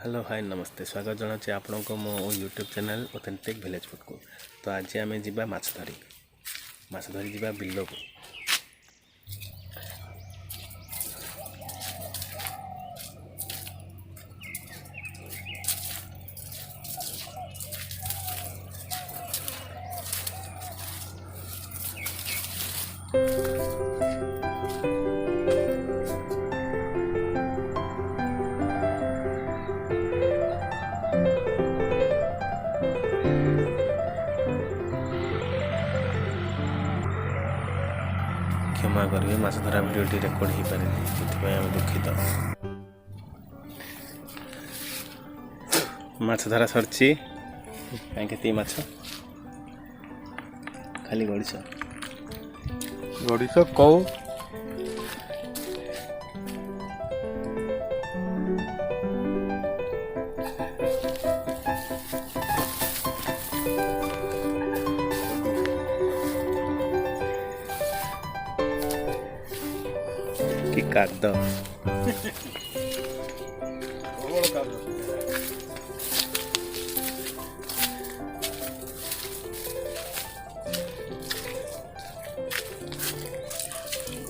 Hello hi नमस्ते स्वागत जनाऊँ आपण को मो YouTube channel authentic village food को। तो आज आम जा माछ धरी जा बिल को। क्षमा करेंगे माछ धरा वीडियो रेकर्ड हो पारे आम दुखित। माछ धरा सरची कहीं माछ खाली गड़िश कौ कि काद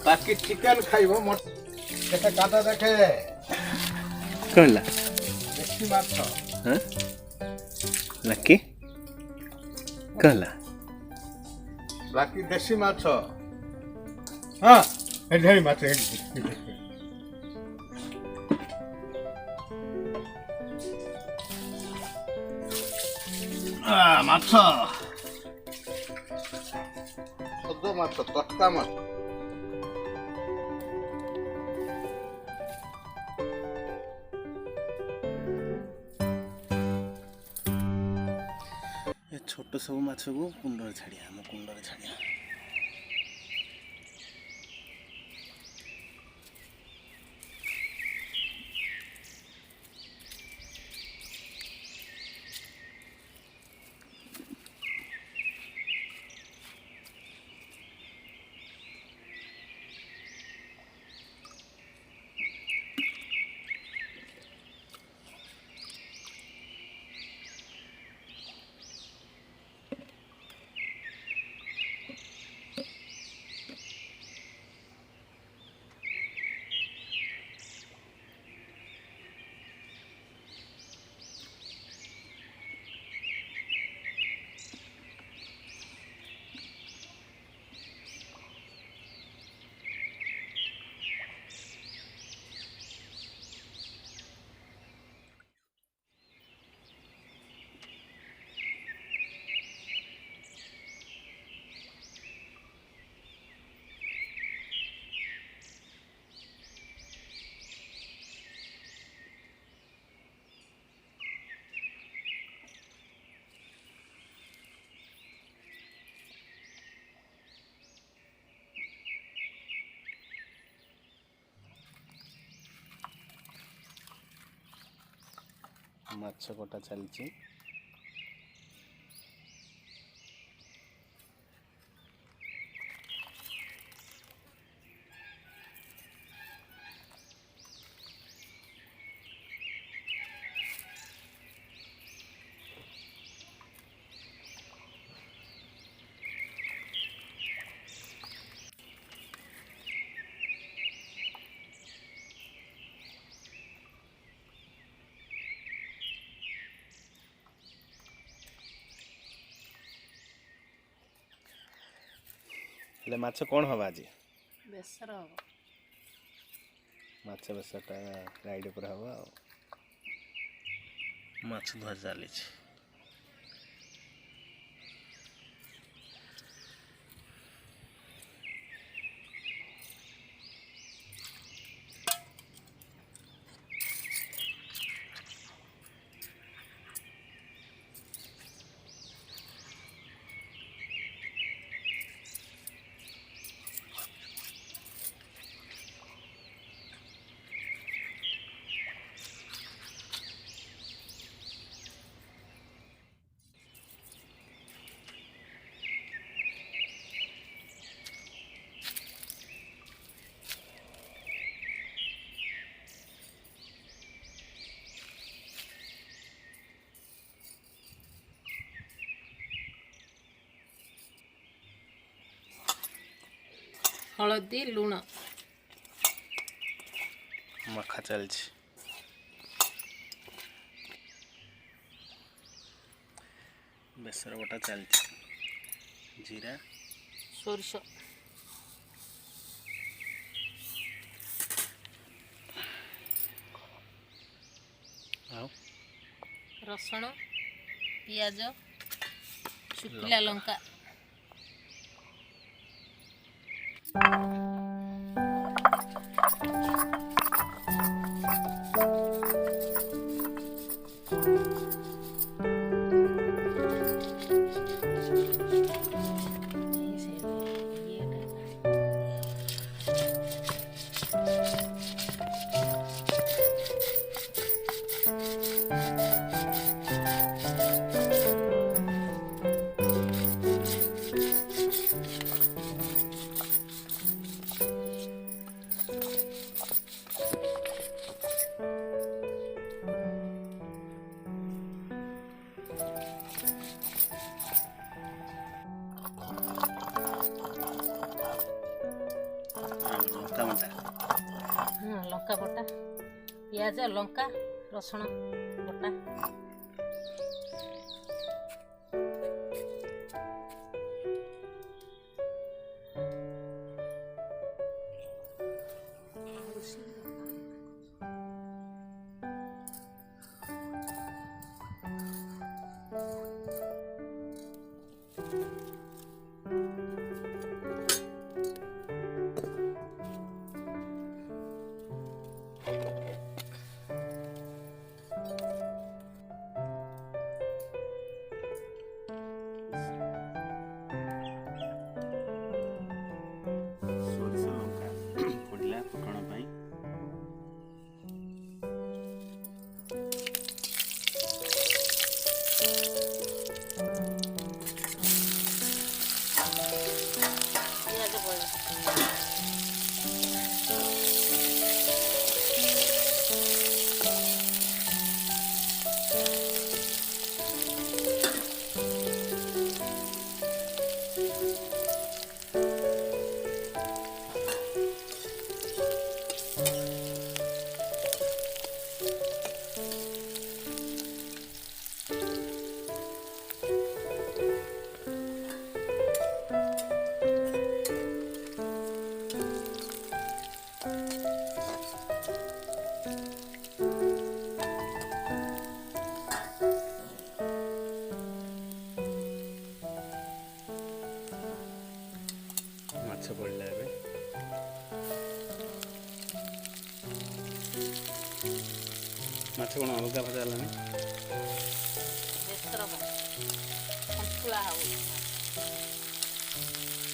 बाकी चिकन खाइबो मत केते काटा देखे कहला देसी माछ हाँ लकी कहला बाकी देसी माछ हां ए ढेरी माछ माछ सदो माछ तटका माछ छोट सब माछ को कुंडर छाड़िया आम कुंडर छाड़िया। माछ कटा चलची हेले माछ कौन हवा आज बेसर हम माछ बेसरटा राइड पर हवा माछ धर चली। हलदी लुण मखा चलछि बेसर बटा चलछि जीरा सोरिष आउ रसुण पियाज शुखिला लंका लंका बटा लंका बटा पियाज लंका रसुण बटा सोरिष लंका पड़ला फुटण पाई पियाज पड़ला माछ पड़ला एबे माछ कोन अलगा भजा लानी बेसर सन्तुला हବ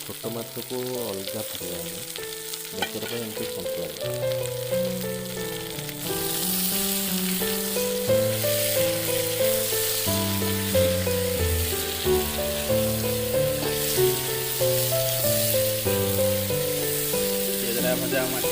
ଛୋଟ ମାଛକୁ ଅଲଗା ଫୁଟେଇବା ବେସର ପାଇଁ ଏମିତି ସନ୍ତୁଳା तेजरा भजा माछ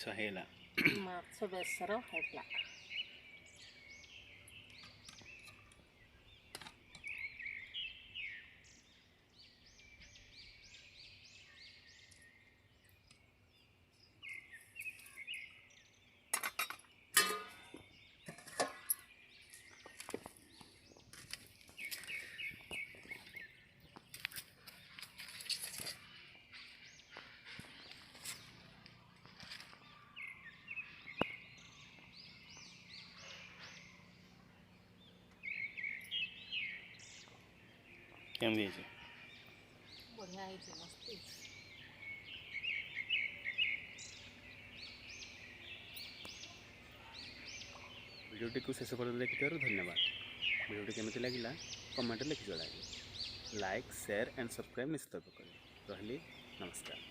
ମାଛ ହେଇଗଲା। ମାଛ ବେସର ହେଇଥିଲା। କେମିତି ହେଇଛି? ବଢ଼ିଆ ହେଇଛି, ମସ୍ତ ହେଇଛି। ଭିଡ଼ିଓଟିକୁ ଶେଷ ପର୍ଯ୍ୟନ୍ତ ଦେଖିଥିବାରୁ ଧନ୍ୟବାଦ। ଭିଡ଼ିଓଟି କେମିତି ଲାଗିଲା କମେଣ୍ଟରେ ଲେଖି ଜଣାଇବେ। ଲାଇକ୍, ସେୟାର ଆଣ୍ଡ ସବସ୍କ୍ରାଇବ୍ ନିଶ୍ଚିତ କରିବେ। ରହିଲି, ନମସ୍କାର।